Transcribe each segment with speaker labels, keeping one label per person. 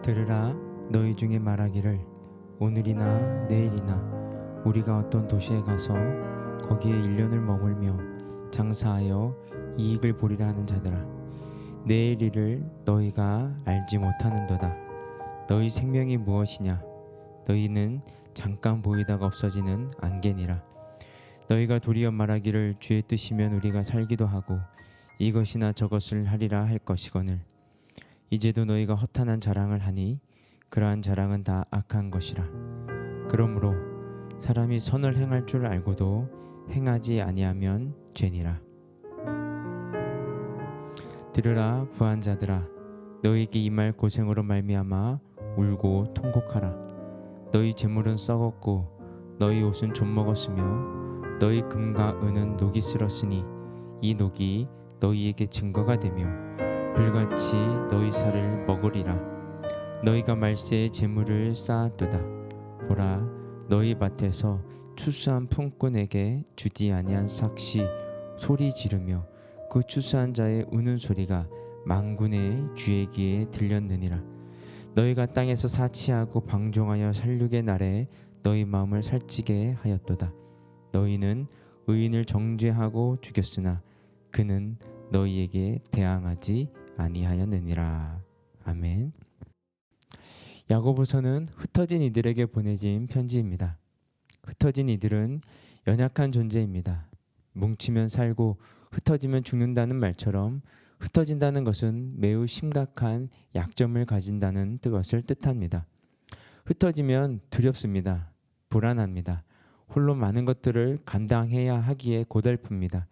Speaker 1: 들으라. 너희 중에 말하기를 오늘이나 내일이나 우리가 어떤 도시에 가서 거기에 1년을 머물며 장사하여 이익을 보리라 하는 자들아, 내일 일을 너희가 알지 못하는도다. 너희 생명이 무엇이냐? 너희는 잠깐 보이다가 없어지는 안개니라. 너희가 도리어 말하기를 주의 뜻이면 우리가 살기도 하고 이것이나 저것을 하리라 할 것이거늘, 이제도 너희가 허탄한 자랑을 하니 그러한 자랑은 다 악한 것이라. 그러므로 사람이 선을 행할 줄 알고도 행하지 아니하면 죄니라. 들으라. 부한 자들아, 너희에게 임할 고생으로 말미암아 울고 통곡하라. 너희 재물은 썩었고 너희 옷은 좀먹었으며 너희 금과 은은 녹이 쓸었으니 이 녹이 너희에게 증거가 되며 불같이 너희 살을 먹으리라. 너희가 말세에 재물을 쌓았도다. 보라, 너희 밭에서 추수한 품꾼에게 주지 아니한 삭시 소리 지르며 그 추수한 자의 우는 소리가 만군의 주의 귀에 들렸느니라. 너희가 땅에서 사치하고 방종하여 살육의 날에 너희 마음을 살찌게 하였도다. 너희는 의인을 정죄하고 죽였으나 그는 너희에게 대항하지 아니하였느니라. 아멘. 야고보서는 흩어진 이들에게 보내진 편지입니다. 흩어진 이들은 연약한 존재입니다. 뭉치면 살고 흩어지면 죽는다는 말처럼 흩어진다는 것은 매우 심각한 약점을 가진다는 것을 뜻합니다. 흩어지면 두렵습니다. 불안합니다. 홀로 많은 것들을 감당해야 하기에 고달픕니다.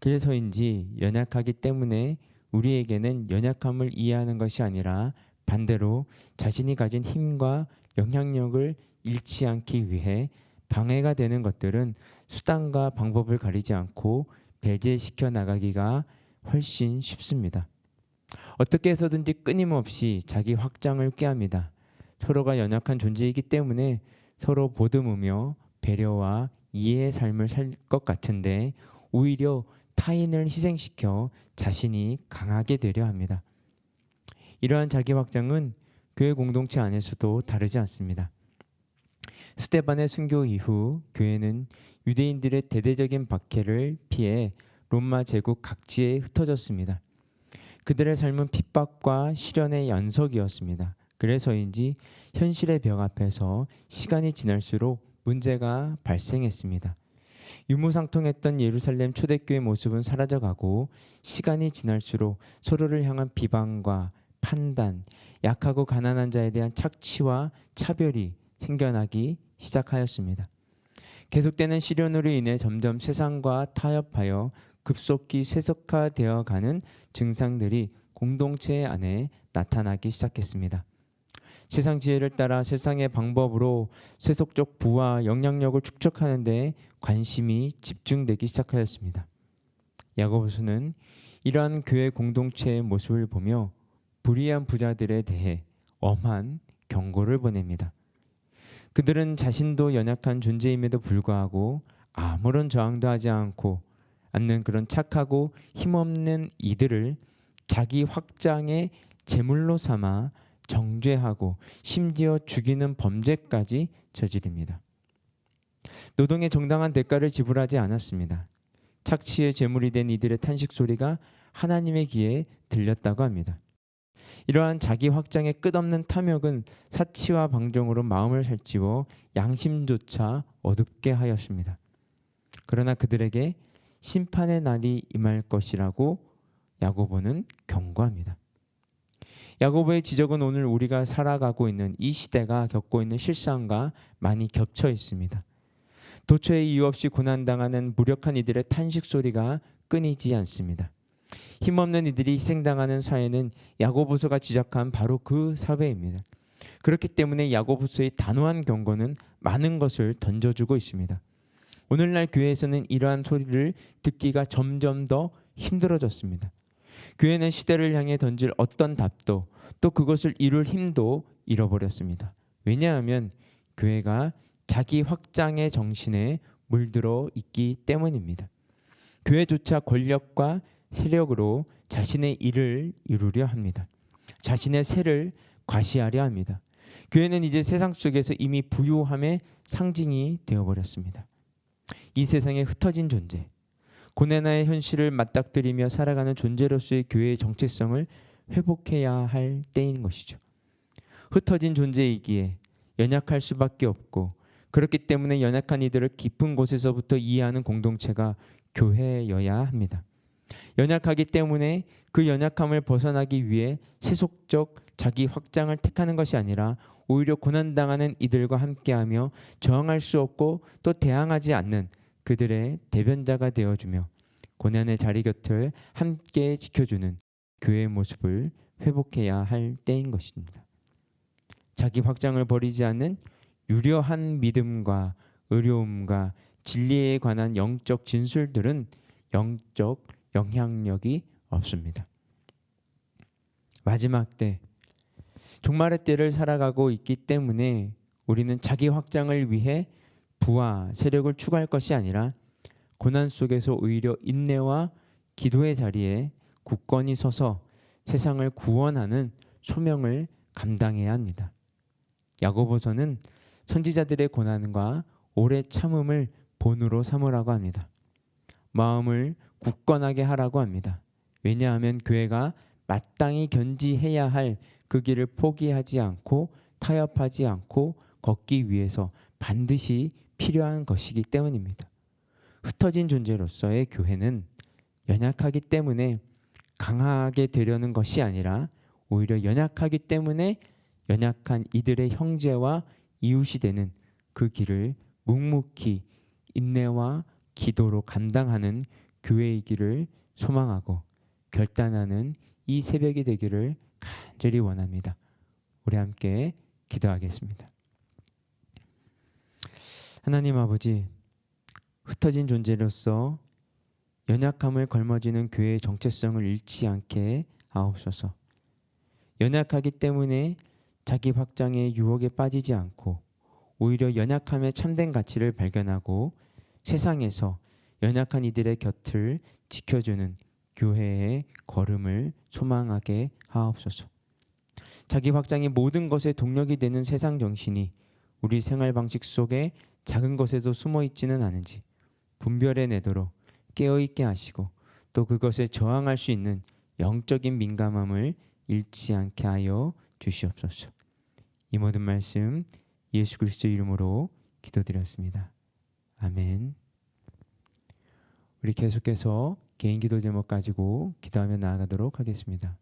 Speaker 1: 그래서인지 연약하기 때문에 우리에게는 연약함을 이해하는 것이 아니라 반대로 자신이 가진 힘과 영향력을 잃지 않기 위해 방해가 되는 것들은 수단과 방법을 가리지 않고 배제시켜 나가기가 훨씬 쉽습니다. 어떻게 해서든지 끊임없이 자기 확장을 꾀합니다. 서로가 연약한 존재이기 때문에 서로 보듬으며 배려와 이해의 삶을 살 것 같은데 오히려 타인을 희생시켜 자신이 강하게 되려 합니다. 이러한 자기 확장은 교회 공동체 안에서도 다르지 않습니다. 스데반의 순교 이후 교회는 유대인들의 대대적인 박해를 피해 로마 제국 각지에 흩어졌습니다. 그들의 삶은 핍박과 시련의 연속이었습니다. 그래서인지 현실의 벽 앞에서 시간이 지날수록 문제가 발생했습니다. 유무상통했던 예루살렘 초대교회 모습은 사라져가고 시간이 지날수록 서로를 향한 비방과 판단, 약하고 가난한 자에 대한 착취와 차별이 생겨나기 시작하였습니다. 계속되는 시련으로 인해 점점 세상과 타협하여 급속히 세속화되어 가는 증상들이 공동체 안에 나타나기 시작했습니다. 세상 지혜를 따라 세상의 방법으로 세속적 부와 영향력을 축적하는 데 관심이 집중되기 시작하였습니다. 야고보서는 이러한 교회 공동체의 모습을 보며 불의한 부자들에 대해 엄한 경고를 보냅니다. 그들은 자신도 연약한 존재임에도 불구하고 아무런 저항도 하지 않는 그런 착하고 힘없는 이들을 자기 확장의 제물로 삼아 정죄하고 심지어 죽이는 범죄까지 저지릅니다. 노동의 정당한 대가를 지불하지 않았습니다. 착취의 제물이 된 이들의 탄식 소리가 하나님의 귀에 들렸다고 합니다. 이러한 자기 확장의 끝없는 탐욕은 사치와 방종으로 마음을 살찌워 양심조차 어둡게 하였습니다. 그러나 그들에게 심판의 날이 임할 것이라고 야고보는 경고합니다. 야고보의 지적은 오늘 우리가 살아가고 있는 이 시대가 겪고 있는 실상과 많이 겹쳐 있습니다. 도처에 이유 없이 고난당하는 무력한 이들의 탄식 소리가 끊이지 않습니다. 힘없는 이들이 희생당하는 사회는 야고보서가 지적한 바로 그 사회입니다. 그렇기 때문에 야고보서의 단호한 경고는 많은 것을 던져주고 있습니다. 오늘날 교회에서는 이러한 소리를 듣기가 점점 더 힘들어졌습니다. 교회는 시대를 향해 던질 어떤 답도 또 그것을 이룰 힘도 잃어버렸습니다. 왜냐하면 교회가 자기 확장의 정신에 물들어 있기 때문입니다. 교회조차 권력과 세력으로 자신의 일을 이루려 합니다. 자신의 세를 과시하려 합니다. 교회는 이제 세상 속에서 이미 부요함의 상징이 되어버렸습니다. 이 세상에 흩어진 존재, 고난의 현실을 맞닥뜨리며 살아가는 존재로서의 교회의 정체성을 회복해야 할 때인 것이죠. 흩어진 존재이기에 연약할 수밖에 없고, 그렇기 때문에 연약한 이들을 깊은 곳에서부터 이해하는 공동체가 교회여야 합니다. 연약하기 때문에 그 연약함을 벗어나기 위해 세속적 자기 확장을 택하는 것이 아니라 오히려 고난당하는 이들과 함께하며 저항할 수 없고 또 대항하지 않는 그들의 대변자가 되어주며 고난의 자리 곁을 함께 지켜주는 교회의 모습을 회복해야 할 때인 것입니다. 자기 확장을 버리지 않는 유려한 믿음과 의로움과 진리에 관한 영적 진술들은 영적 영향력이 없습니다. 마지막 때, 종말의 때를 살아가고 있기 때문에 우리는 자기 확장을 위해 부와 세력을 추구할 것이 아니라 고난 속에서 오히려 인내와 기도의 자리에 굳건히 서서 세상을 구원하는 소명을 감당해야 합니다. 야고보서는 선지자들의 고난과 오래 참음을 본으로 삼으라고 합니다. 마음을 굳건하게 하라고 합니다. 왜냐하면 교회가 마땅히 견지해야 할 그 길을 포기하지 않고 타협하지 않고 걷기 위해서 반드시 필요한 것이기 때문입니다. 흩어진 존재로서의 교회는 연약하기 때문에 강하게 되려는 것이 아니라 오히려 연약하기 때문에 연약한 이들의 형제와 이웃이 되는 그 길을 묵묵히 인내와 기도로 감당하는 교회이기를 소망하고 결단하는 이 새벽이 되기를 간절히 원합니다. 우리 함께 기도하겠습니다. 하나님 아버지, 흩어진 존재로서 연약함을 걸머지는 교회의 정체성을 잃지 않게 하옵소서. 연약하기 때문에 자기 확장의 유혹에 빠지지 않고 오히려 연약함의 참된 가치를 발견하고 세상에서 연약한 이들의 곁을 지켜주는 교회의 걸음을 소망하게 하옵소서. 자기 확장이 모든 것의 동력이 되는 세상 정신이 우리 생활 방식 속에 작은 것에도 숨어 있지는 않은지 분별해내도록 깨어있게 하시고 또 그것에 저항할 수 있는 영적인 민감함을 잃지 않게 하여 주시옵소서. 이 모든 말씀 예수 그리스도 이름으로 기도드렸습니다. 아멘. 우리 계속해서 개인 기도 제목 가지고 기도하며 나아가도록 하겠습니다.